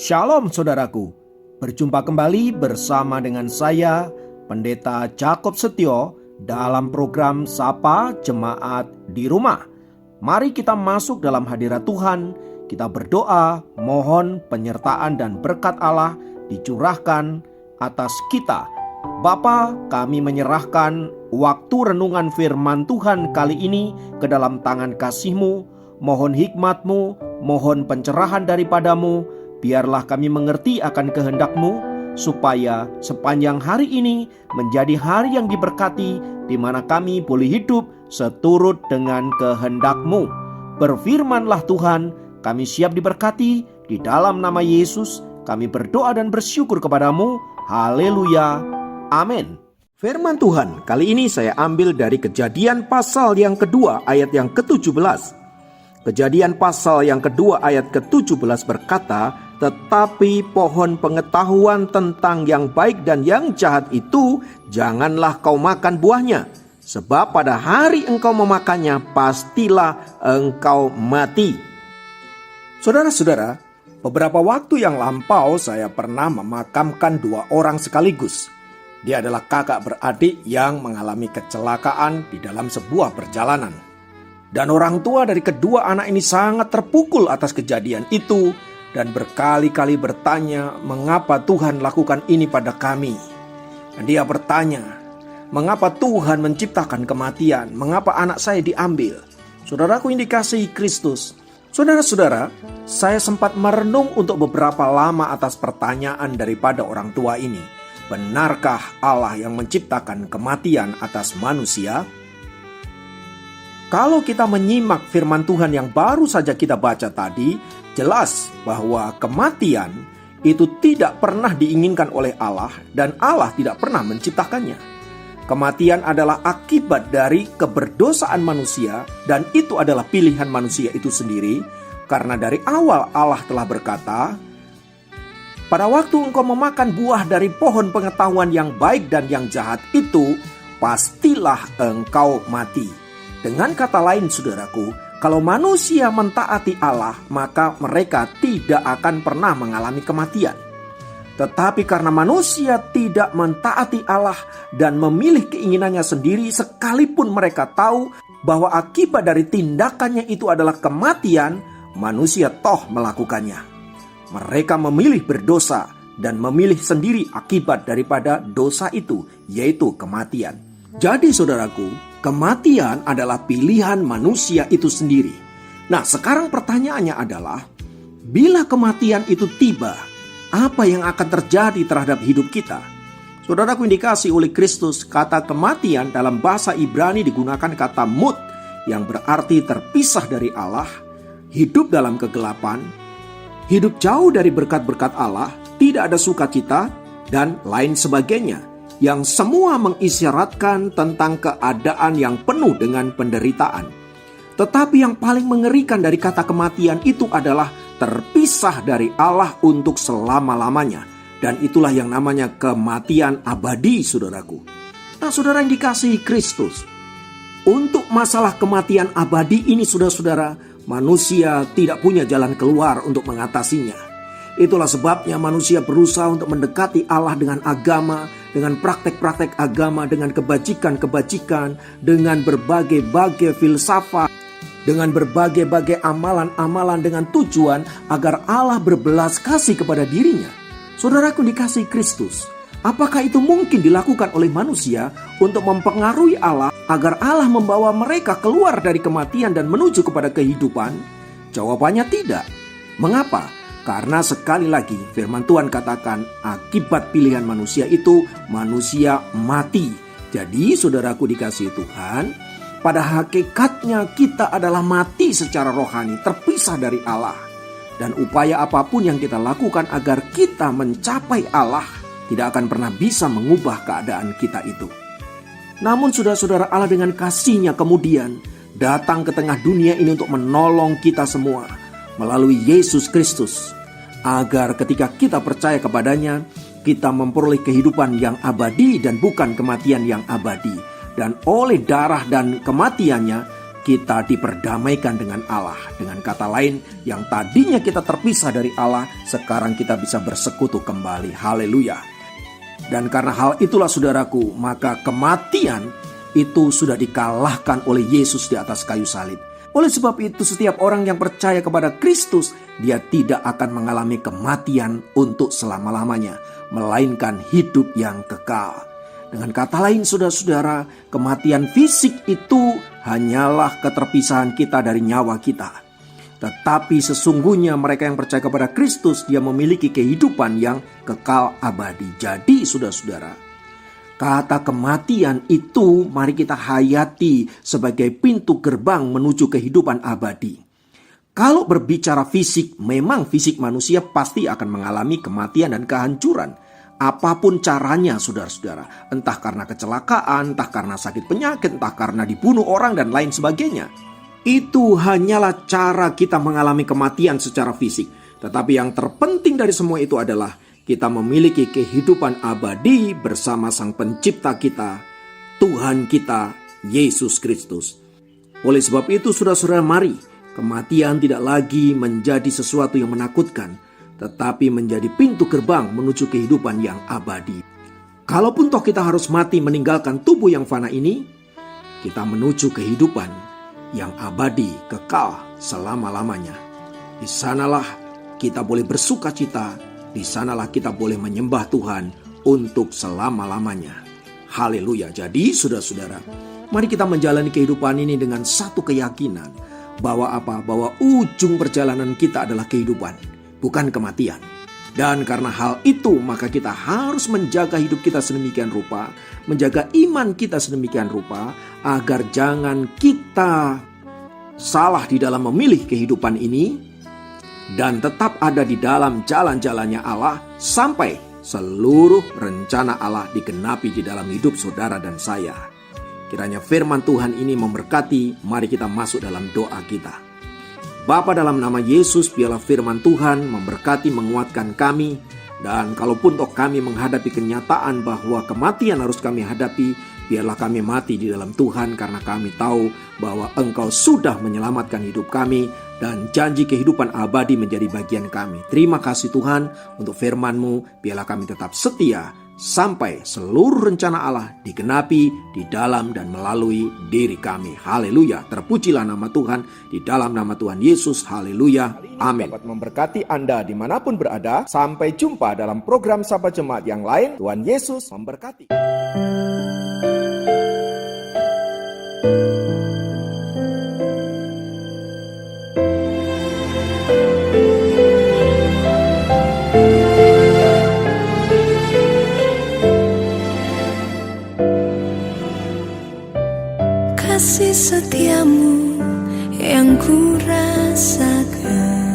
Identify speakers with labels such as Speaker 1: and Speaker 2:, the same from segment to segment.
Speaker 1: Shalom saudaraku, berjumpa kembali bersama dengan saya Pendeta Jakob Setio dalam program Sapa Jemaat di Rumah. Mari kita masuk dalam hadirat Tuhan, kita berdoa, mohon penyertaan dan berkat Allah dicurahkan atas kita. Bapa, kami menyerahkan waktu renungan firman Tuhan kali ini ke dalam tangan kasih-Mu. Mohon hikmat-Mu, mohon pencerahan daripadamu. Biarlah kami mengerti akan kehendak-Mu, supaya sepanjang hari ini menjadi hari yang diberkati, di mana kami boleh hidup seturut dengan kehendak-Mu. Berfirmanlah Tuhan, kami siap diberkati. Di dalam nama Yesus kami berdoa dan bersyukur kepadamu. Haleluya, amin. Firman Tuhan kali ini saya ambil dari Kejadian pasal yang kedua ayat yang ke-17. Kejadian pasal yang kedua ayat ke-17 berkata, "Tetapi pohon pengetahuan tentang yang baik dan yang jahat itu janganlah kau makan buahnya, sebab pada hari engkau memakannya pastilah engkau mati." Saudara-saudara, beberapa waktu yang lampau saya pernah memakamkan dua orang sekaligus. Dia adalah kakak beradik yang mengalami kecelakaan di dalam sebuah perjalanan. Dan orang tua dari kedua anak ini sangat terpukul atas kejadian itu dan berkali-kali bertanya, "Mengapa Tuhan lakukan ini pada kami?" Dan dia bertanya, "Mengapa Tuhan menciptakan kematian? Mengapa anak saya diambil?" Saudaraku yang dikasihi Kristus, saudara-saudara, saya sempat merenung untuk beberapa lama atas pertanyaan daripada orang tua ini. Benarkah Allah yang menciptakan kematian atas manusia? Kalau kita menyimak firman Tuhan yang baru saja kita baca tadi, jelas bahwa kematian itu tidak pernah diinginkan oleh Allah dan Allah tidak pernah menciptakannya. Kematian adalah akibat dari keberdosaan manusia dan itu adalah pilihan manusia itu sendiri. Karena dari awal Allah telah berkata, "Pada waktu engkau memakan buah dari pohon pengetahuan yang baik dan yang jahat itu, pastilah engkau mati." Dengan kata lain saudaraku, kalau manusia mentaati Allah, maka mereka tidak akan pernah mengalami kematian. Tetapi karena manusia tidak mentaati Allah dan memilih keinginannya sendiri, sekalipun mereka tahu bahwa akibat dari tindakannya itu adalah kematian, manusia toh melakukannya. Mereka memilih berdosa dan memilih sendiri akibat daripada dosa itu, yaitu kematian. Jadi saudaraku, kematian adalah pilihan manusia itu sendiri. Nah, sekarang pertanyaannya adalah, bila kematian itu tiba, apa yang akan terjadi terhadap hidup kita? Saudaraku yang dikasihi oleh Kristus, kata kematian dalam bahasa Ibrani digunakan kata mut, yang berarti terpisah dari Allah, hidup dalam kegelapan, hidup jauh dari berkat-berkat Allah, tidak ada sukacita, dan lain sebagainya. Yang semua mengisyaratkan tentang keadaan yang penuh dengan penderitaan. Tetapi yang paling mengerikan dari kata kematian itu adalah terpisah dari Allah untuk selama-lamanya. Dan itulah yang namanya kematian abadi, saudaraku. Nah, saudara yang dikasihi Kristus, untuk masalah kematian abadi ini, saudara-saudara, manusia tidak punya jalan keluar untuk mengatasinya. Itulah sebabnya manusia berusaha untuk mendekati Allah dengan agama, dengan praktek-praktek agama, dengan kebajikan-kebajikan, dengan berbagai-bagai filsafat, dengan berbagai-bagai amalan-amalan dengan tujuan agar Allah berbelas kasih kepada dirinya. Saudaraku dikasihi Kristus, apakah itu mungkin dilakukan oleh manusia untuk mempengaruhi Allah agar Allah membawa mereka keluar dari kematian dan menuju kepada kehidupan? Jawabannya tidak. Mengapa? Karena sekali lagi firman Tuhan katakan akibat pilihan manusia itu manusia mati. Jadi saudaraku dikasihi Tuhan, pada hakikatnya kita adalah mati secara rohani, terpisah dari Allah. Dan upaya apapun yang kita lakukan agar kita mencapai Allah tidak akan pernah bisa mengubah keadaan kita itu. Namun saudara-saudara, Allah dengan kasih-Nya kemudian datang ke tengah dunia ini untuk menolong kita semua melalui Yesus Kristus, agar ketika kita percaya kepadanya, kita memperoleh kehidupan yang abadi dan bukan kematian yang abadi. Dan oleh darah dan kematiannya, kita diperdamaikan dengan Allah. Dengan kata lain, yang tadinya kita terpisah dari Allah, sekarang kita bisa bersekutu kembali. Haleluya. Dan karena hal itulah saudaraku, maka kematian itu sudah dikalahkan oleh Yesus di atas kayu salib. Oleh sebab itu, setiap orang yang percaya kepada Kristus, dia tidak akan mengalami kematian untuk selama-lamanya, melainkan hidup yang kekal. Dengan kata lain, saudara-saudara, kematian fisik itu hanyalah keterpisahan kita dari nyawa kita. Tetapi sesungguhnya mereka yang percaya kepada Kristus, dia memiliki kehidupan yang kekal abadi. Jadi, saudara-saudara, kata kematian itu mari kita hayati sebagai pintu gerbang menuju kehidupan abadi. Kalau berbicara fisik, memang fisik manusia pasti akan mengalami kematian dan kehancuran. Apapun caranya, saudara-saudara, entah karena kecelakaan, entah karena sakit penyakit, entah karena dibunuh orang dan lain sebagainya. Itu hanyalah cara kita mengalami kematian secara fisik. Tetapi yang terpenting dari semua itu adalah kita memiliki kehidupan abadi bersama Sang Pencipta kita, Tuhan kita, Yesus Kristus. Oleh sebab itu, saudara-saudara, mari kematian tidak lagi menjadi sesuatu yang menakutkan, tetapi menjadi pintu gerbang menuju kehidupan yang abadi. Kalaupun toh kita harus mati meninggalkan tubuh yang fana ini, kita menuju kehidupan yang abadi, kekal selama-lamanya. Di sanalah kita boleh bersuka cita, di sanalah kita boleh menyembah Tuhan untuk selama-lamanya. Haleluya. Jadi saudara-saudara, mari kita menjalani kehidupan ini dengan satu keyakinan bahwa Bahwa ujung perjalanan kita adalah kehidupan, bukan kematian. Dan karena hal itu, maka kita harus menjaga hidup kita sedemikian rupa, menjaga iman kita sedemikian rupa, agar jangan kita salah di dalam memilih kehidupan ini, dan tetap ada di dalam jalan-jalannya Allah, sampai seluruh rencana Allah digenapi di dalam hidup saudara dan saya. Kiranya firman Tuhan ini memberkati. Mari kita masuk dalam doa kita. Bapa, dalam nama Yesus, biarlah firman Tuhan memberkati, menguatkan kami. Dan kalaupun toh kami menghadapi kenyataan bahwa kematian harus kami hadapi, biarlah kami mati di dalam Tuhan, karena kami tahu bahwa Engkau sudah menyelamatkan hidup kami dan janji kehidupan abadi menjadi bagian kami. Terima kasih Tuhan untuk firman-Mu. Biarlah kami tetap setia sampai seluruh rencana Allah digenapi di dalam dan melalui diri kami. Haleluya. Terpujilah nama Tuhan di dalam nama Tuhan Yesus. Haleluya. Amin. Dapat memberkati Anda dimanapun berada. Sampai jumpa dalam program Sapa Jemaat yang lain. Tuhan Yesus memberkati.
Speaker 2: Kasih setiamu yang ku rasakan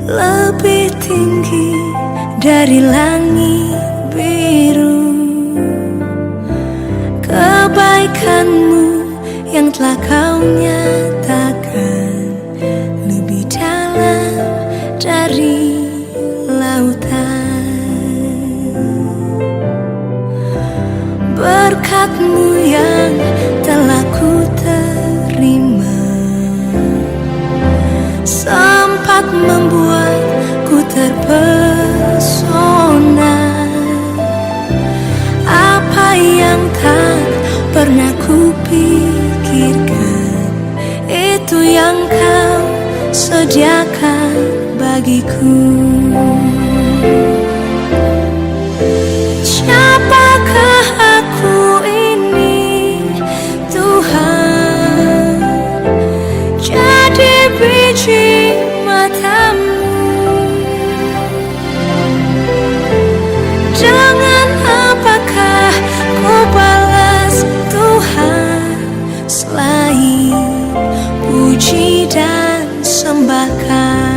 Speaker 2: lebih tinggi dari langit biru. Kebaikanmu yang telah kau nyatakan lebih dalam dari lautan. Berkat-Mu yang telah ku terima sempat membuatku terpesona. Apa yang tak pernah ku pikirkan, itu yang kau sediakan bagiku. Siapakah aku ini, Tuhan? Jadi biji mata-Mu. Dengan apakah ku balas Tuhan, selain puji dan sembahkan?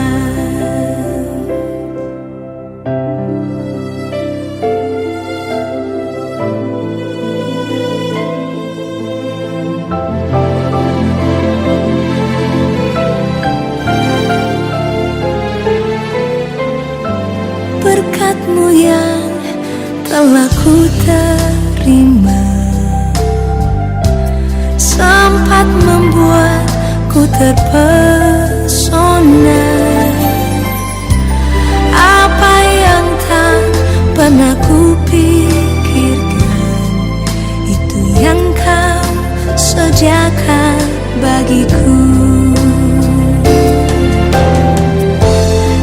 Speaker 2: Berkat-Mu yang telah ku terima sempat terpesona. Apa yang tak pernah kupikirkan, itu yang kau sediakan bagiku.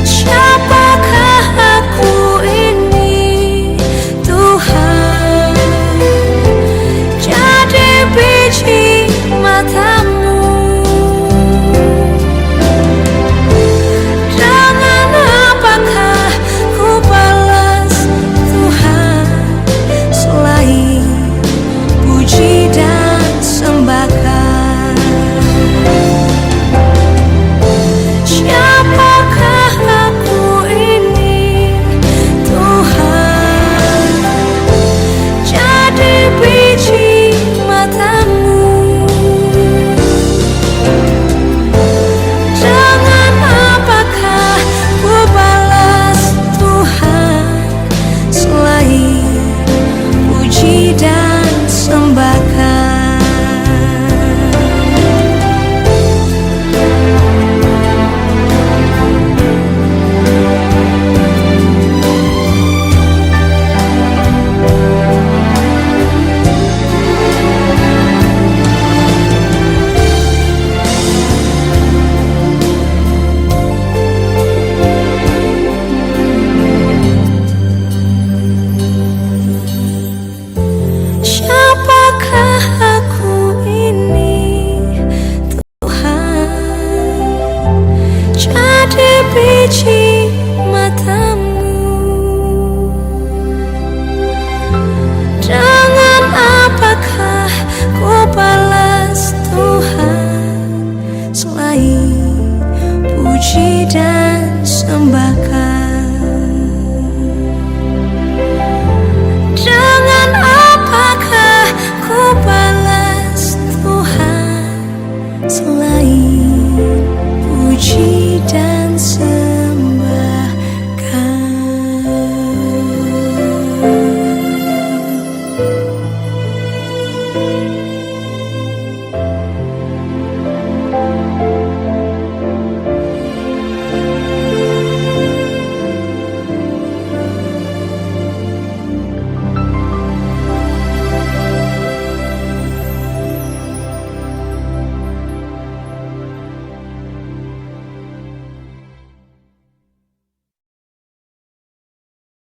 Speaker 2: Siapakah aku ini, Tuhan? Jadi biji matamu. Dengan apakah ku balas, Tuhan, selain puji dan sembahkan? Siapakah aku ini, Tuhan? Jadi biji matamu. Dengan apakah ku balas, Tuhan, selain puji dan sembahkan? Siapakah aku ini, Tuhan? Jadi biji matamu. Dengan apakah ku balas, Tuhan, selain puji dan sembahkan?